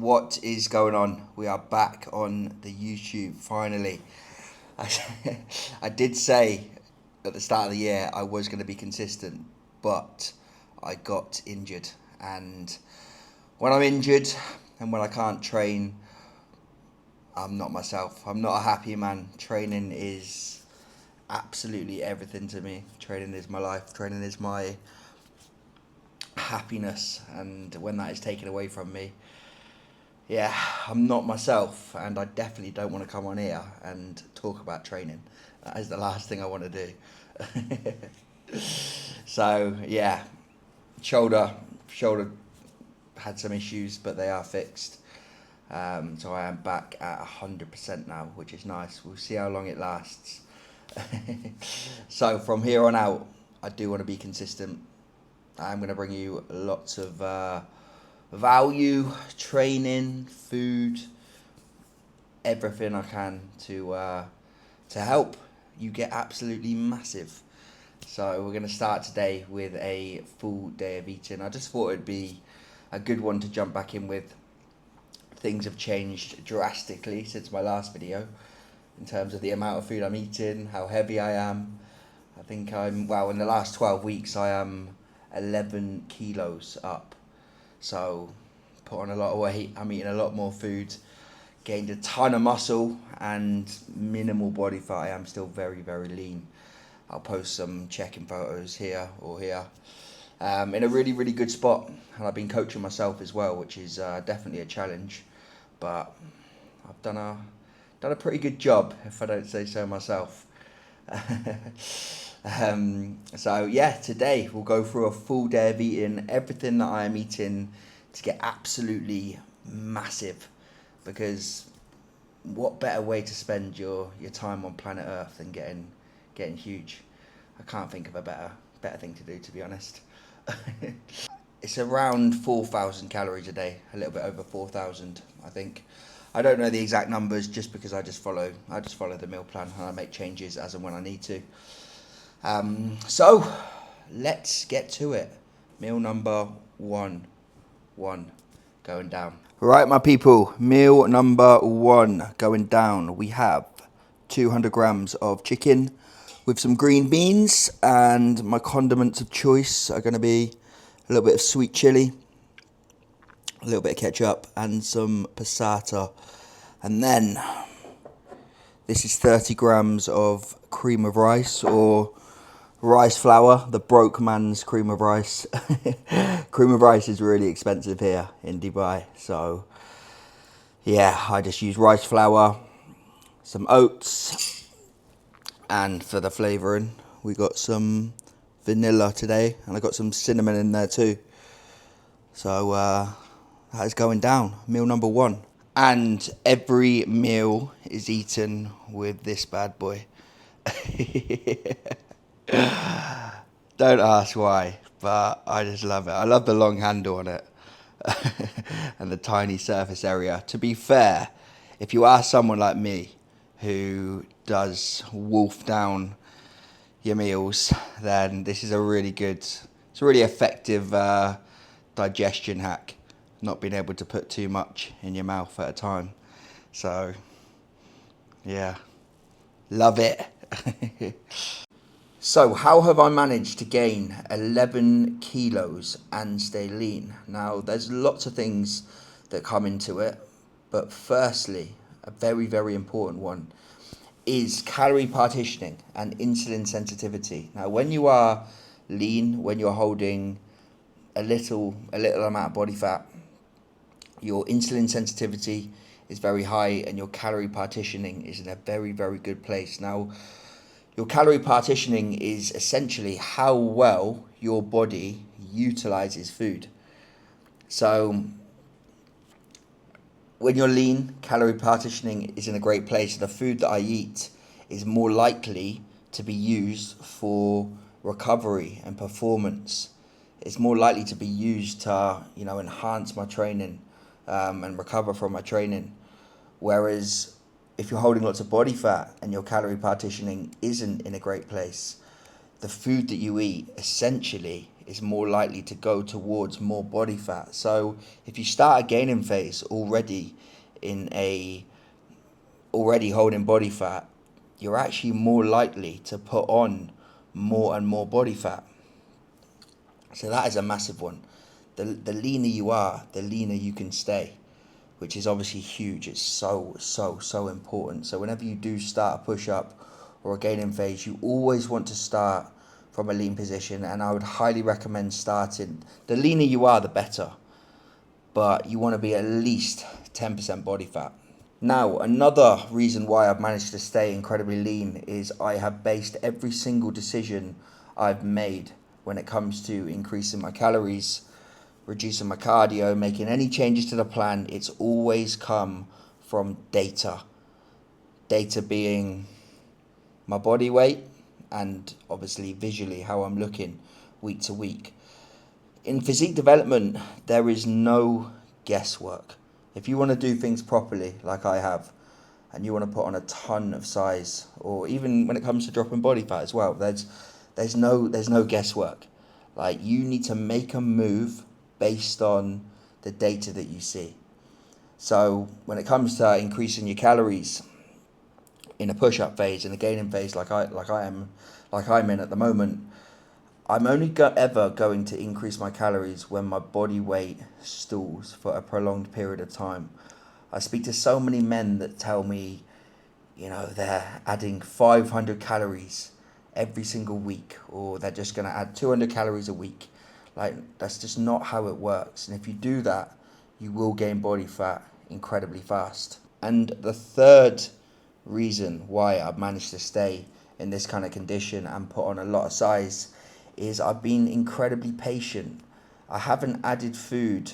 what is going on? We are back on the YouTube finally. I did say at the start of the year I was going to be consistent, but I got injured. And when I'm injured and when I can't train, I'm not myself. I'm not a happy man. Training is absolutely everything to me. Training is my life. Training is my happiness. And when that is taken away from me, yeah, I'm not myself, and I definitely don't want to come on here and talk about training. That is the last thing I want to do. So yeah, shoulder had some issues, but they are fixed. So I am back at 100% now, which is nice. We'll see how long it lasts. So from here on out, I do want to be consistent. I'm going to bring you lots of value, training, food, everything I can to help you get absolutely massive. So we're going to start today with a full day of eating. I just thought it'd be a good one to jump back in with. Things have changed drastically since my last video in terms of the amount of food I'm eating, how heavy I am. I think in the last 12 weeks I am 11 kilos up. So put on a lot of weight, I'm eating a lot more food, gained a ton of muscle and minimal body fat. I am still very, very lean. I'll post some check-in photos here or here. In a really, really good spot. And I've been coaching myself as well, which is definitely a challenge. But I've done a pretty good job, if I don't say so myself. So yeah, today we'll go through a full day of eating, everything that I am eating to get absolutely massive. Because what better way to spend your time on planet Earth than getting huge? I can't think of a better thing to do, to be honest. It's around 4,000 calories a day, a little bit over 4,000, I think. I don't know the exact numbers just because I just follow the meal plan and I make changes as and when I need to. So let's get to it. Meal number one going down. Right, my people, meal number one going down. We have 200 grams of chicken with some green beans, and my condiments of choice are going to be a little bit of sweet chili, a little bit of ketchup, and some passata. And then this is 30 grams of cream of rice, or rice flour, the broke man's cream of rice. Cream of rice is really expensive here in Dubai, so yeah, I just use rice flour, some oats, and for the flavouring we got some vanilla today, and I got some cinnamon in there too. So that is going down, meal number one. And every meal is eaten with this bad boy. Don't ask why, but I just love it. I love the long handle on it and the tiny surface area. To be fair, if you ask someone like me who does wolf down your meals, then this is a really effective digestion hack. Not being able to put too much in your mouth at a time. So, yeah, love it. So, how have I managed to gain 11 kilos and stay lean? Now, there's lots of things that come into it, but firstly, a very, very important one is calorie partitioning and insulin sensitivity. Now, when you are lean, when you're holding a little amount of body fat, your insulin sensitivity is very high and your calorie partitioning is in a very, very good place. Now, your calorie partitioning is essentially how well your body utilizes food. So when you're lean, calorie partitioning is in a great place. The food that I eat is more likely to be used for recovery and performance. It's more likely to be used to, enhance my training and recover from my training. Whereas if you're holding lots of body fat and your calorie partitioning isn't in a great place, the food that you eat essentially is more likely to go towards more body fat. So if you start a gaining phase already holding body fat, you're actually more likely to put on more and more body fat. So that is a massive one. The leaner you are, the leaner you can stay, which is obviously huge. It's so important. So whenever you do start a push-up or a gaining phase, you always want to start from a lean position, and I would highly recommend starting. The leaner you are, the better, but you want to be at least 10% body fat. Now, another reason why I've managed to stay incredibly lean is I have based every single decision I've made when it comes to increasing my calories, reducing my cardio, making any changes to the plan. It's always come from data. Data being my body weight and obviously visually how I'm looking week to week. In physique development, there is no guesswork. If you want to do things properly, like I have, and you want to put on a ton of size, or even when it comes to dropping body fat as well, there's no guesswork. Like, you need to make a move based on the data that you see. So when it comes to increasing your calories in a push-up phase, in a gaining phase, like I'm in at the moment, I'm only ever going to increase my calories when my body weight stalls for a prolonged period of time. I speak to so many men that tell me, they're adding 500 calories every single week, or they're just going to add 200 calories a week. Like, that's just not how it works. And if you do that, you will gain body fat incredibly fast. And the third reason why I've managed to stay in this kind of condition and put on a lot of size is I've been incredibly patient. I haven't added food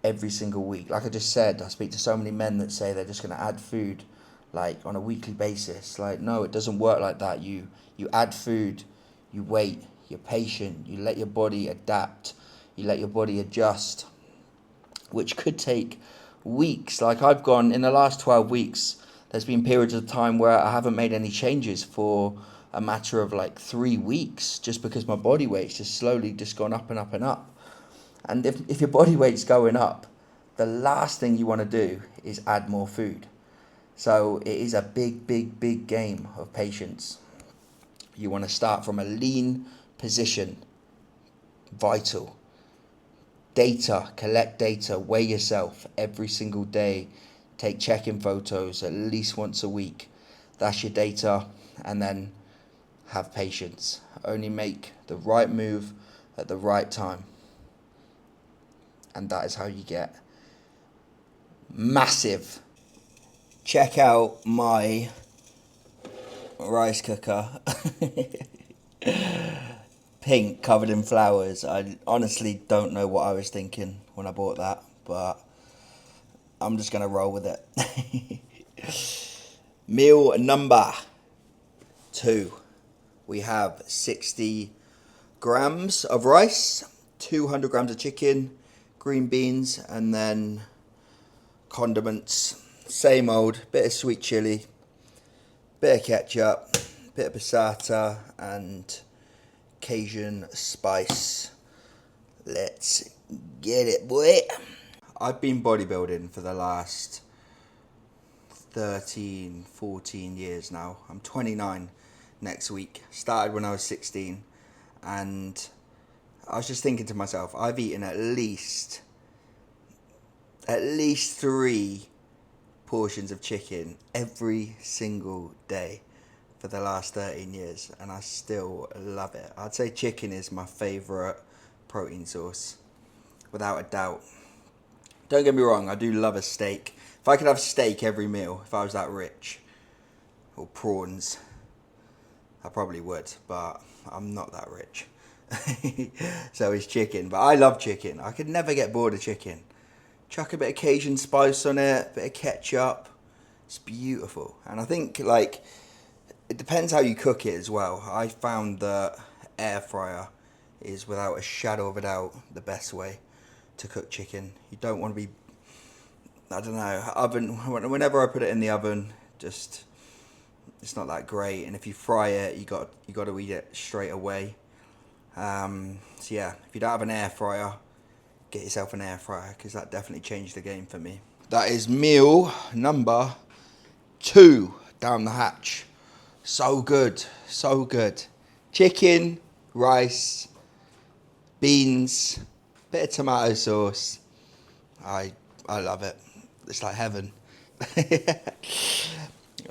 every single week. Like I just said, I speak to so many men that say they're just going to add food like on a weekly basis. Like, no, it doesn't work like that. You add food, you wait, you're patient, you let your body adapt, you let your body adjust, which could take weeks. Like, I've gone in the last 12 weeks, there's been periods of time where I haven't made any changes for a matter of like 3 weeks, just because my body weight's just slowly just gone up and up and up. And if your body weight's going up, the last thing you want to do is add more food. So it is a big game of patience. You want to start from a lean position. Vital. Data, collect data, weigh yourself every single day. Take check-in photos at least once a week. That's your data. And then have patience. Only make the right move at the right time. And that is how you get massive. Check out my rice cooker. Pink, covered in flowers. I honestly don't know what I was thinking when I bought that, but I'm just going to roll with it. Meal number 2. We have 60 grams of rice, 200 grams of chicken, green beans, and then condiments. Same old, bit of sweet chili, bit of ketchup, bit of passata, and Cajun spice. Let's get it, boy. I've been bodybuilding for the last 13, 14 years now. I'm 29 next week. Started when I was 16, and I was just thinking to myself, I've eaten at least 3 portions of chicken every single day for the last 13 years, and I still love it. I'd say chicken is my favourite protein source, without a doubt. Don't get me wrong, I do love a steak. If I could have steak every meal, if I was that rich, or prawns, I probably would, but I'm not that rich. So it's chicken, but I love chicken. I could never get bored of chicken. Chuck a bit of Cajun spice on it, bit of ketchup. It's beautiful. And I think, like, it depends how you cook it as well. I found that air fryer is, without a shadow of a doubt, the best way to cook chicken. You don't want to be, I don't know, oven. Whenever I put it in the oven, just, it's not that great. And if you fry it, you got to eat it straight away. So yeah, if you don't have an air fryer, get yourself an air fryer, because that definitely changed the game for me. That is meal number 2 down the hatch. So good, so good. Chicken, rice, beans, bit of tomato sauce. I love it. It's like heaven.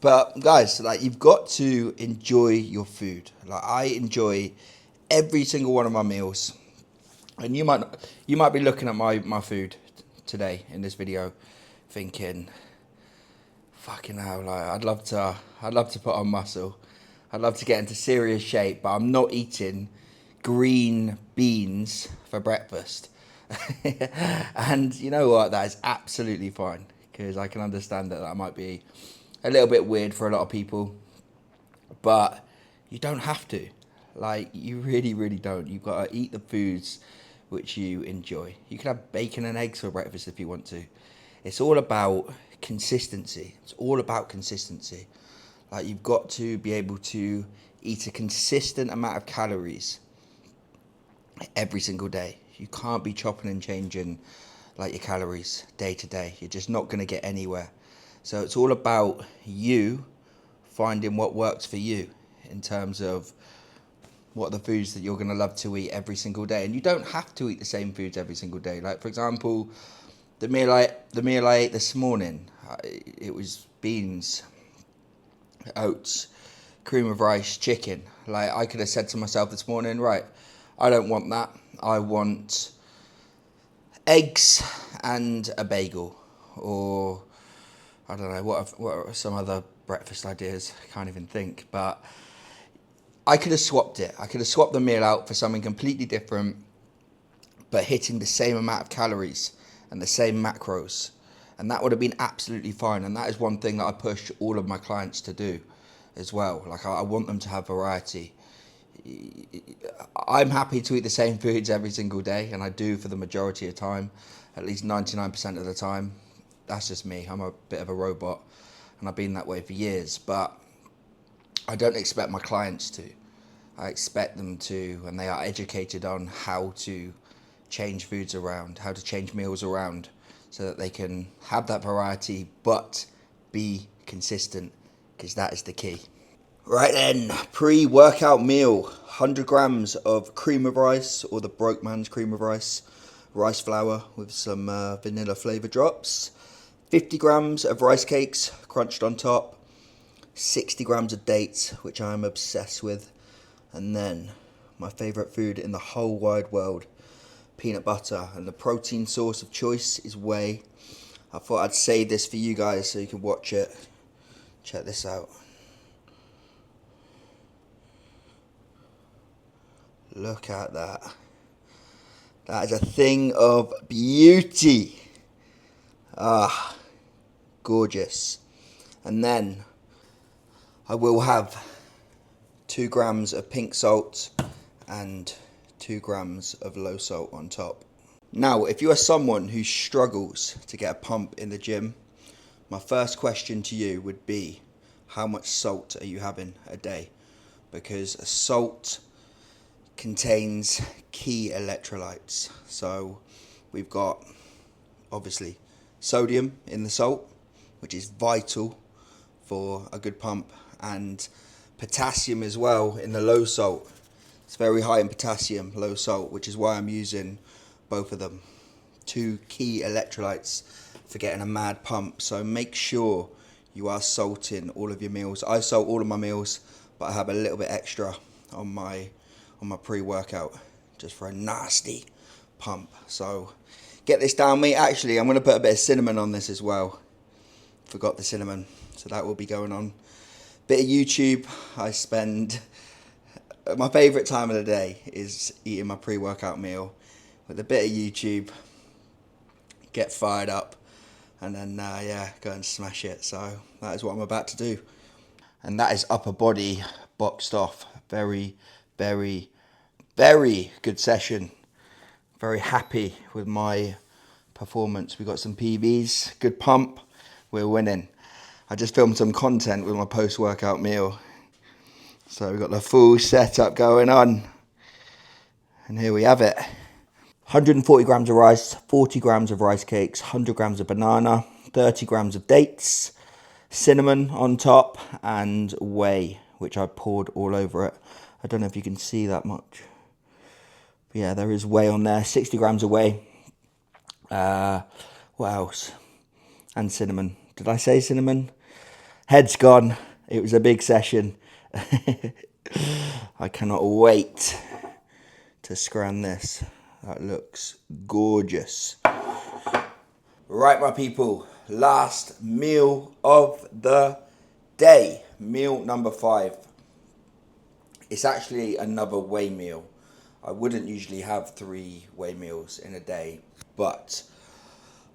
But guys, like, you've got to enjoy your food. Like, I enjoy every single one of my meals. And you might be looking at my food today in this video thinking, fucking hell, like, I'd love to put on muscle. I'd love to get into serious shape, but I'm not eating green beans for breakfast. And you know what? That is absolutely fine, because I can understand that might be a little bit weird for a lot of people, but you don't have to. Like, you really, really don't. You've got to eat the foods which you enjoy. You can have bacon and eggs for breakfast if you want to. It's all about consistency. It's all about consistency. Like, you've got to be able to eat a consistent amount of calories every single day. You can't be chopping and changing like your calories day to day. You're just not going to get anywhere. So it's all about you finding what works for you in terms of what are the foods that you're going to love to eat every single day. And you don't have to eat the same foods every single day. Like, for example, the meal I ate this morning, it was beans, oats, cream of rice, chicken. Like, I could have said to myself this morning, right, I don't want that. I want eggs and a bagel, or I don't know, what are some other breakfast ideas? I can't even think, but I could have swapped it. I could have swapped the meal out for something completely different, but hitting the same amount of calories and the same macros. And that would have been absolutely fine. And that is one thing that I push all of my clients to do as well. Like, I want them to have variety. I'm happy to eat the same foods every single day, and I do for the majority of the time, at least 99% of the time. That's just me. I'm a bit of a robot, and I've been that way for years. But I don't expect my clients to. I expect them to, and they are educated on how to change foods around, how to change meals around, so that they can have that variety but be consistent, because that is the key. Right then, pre-workout meal: 100 grams of cream of rice, or the broke man's cream of rice, rice flour with some vanilla flavour drops, 50 grams of rice cakes crunched on top, 60 grams of dates, which I'm obsessed with, and then my favourite food in the whole wide world, peanut butter. And the protein source of choice is whey. I thought I'd save this for you guys so you can watch it. Check this out. Look at that. That is a thing of beauty. Ah, gorgeous. And then I will have 2 grams of pink salt and 2 grams of low salt on top. Now, if you are someone who struggles to get a pump in the gym, my first question to you would be, how much salt are you having a day? Because salt contains key electrolytes. So we've got, obviously, sodium in the salt, which is vital for a good pump, and potassium as well in the low salt. It's very high in potassium, low salt, which is why I'm using both of them. 2 key electrolytes for getting a mad pump. So make sure you are salting all of your meals. I salt all of my meals, but I have a little bit extra on my pre-workout, just for a nasty pump. So get this down, mate. Actually, I'm going to put a bit of cinnamon on this as well. Forgot the cinnamon, so that will be going on. Bit of YouTube. I spend, my favourite time of the day is eating my pre-workout meal with a bit of YouTube, get fired up, and then go and smash it. So that is what I'm about to do. And that is upper body boxed off. Very, very, very good session. Very happy with my performance. We got some PBs, good pump, we're winning. I just filmed some content with my post-workout meal. So we've got the full setup going on. And here we have it. 140 grams of rice, 40 grams of rice cakes, 100 grams of banana, 30 grams of dates, cinnamon on top, and whey, which I poured all over it. I don't know if you can see that much. But yeah, there is whey on there, 60 grams of whey. What else? And cinnamon. Did I say cinnamon? Head's gone. It was a big session. I cannot wait to scran this. That looks gorgeous. Right, my people, last meal of the day. Meal number 5. It's actually another whey meal. I wouldn't usually have 3 whey meals in a day, but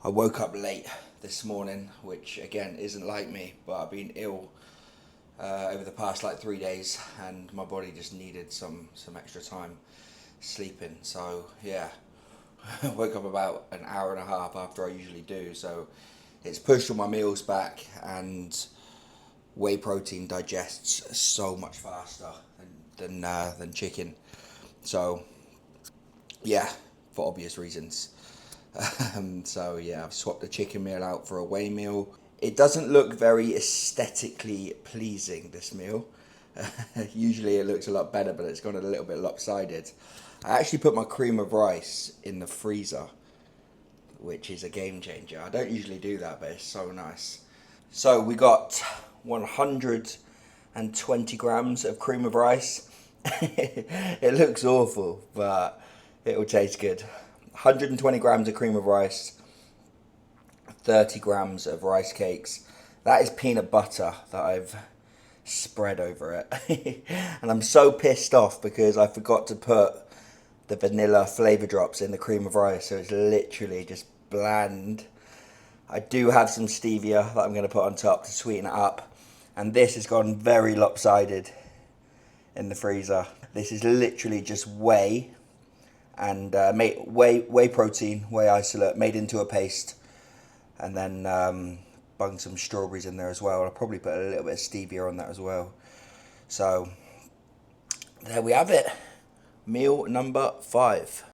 I woke up late this morning, which again isn't like me, but I've been ill over the past 3 days, and my body just needed some extra time sleeping. So yeah, I woke up about an hour and a half after I usually do, so it's pushed all my meals back, and whey protein digests so much faster than chicken. So yeah, for obvious reasons. So yeah, I've swapped the chicken meal out for a whey meal. It doesn't look very aesthetically pleasing, this meal. Usually it looks a lot better, but it's gone a little bit lopsided. I actually put my cream of rice in the freezer, which is a game changer. I don't usually do that, but it's so nice. So we got 120 grams of cream of rice. It looks awful, but it will taste good. 120 grams of cream of rice, 30 grams of rice cakes. That is peanut butter that I've spread over it. And I'm so pissed off because I forgot to put the vanilla flavor drops in the cream of rice, so it's literally just bland. I do have some stevia that I'm going to put on top to sweeten it up, and this has gone very lopsided in the freezer. This is literally just whey and whey protein, whey isolate made into a paste, and then bung some strawberries in there as well. I'll probably put a little bit of stevia on that as well. So there we have it, meal number 5.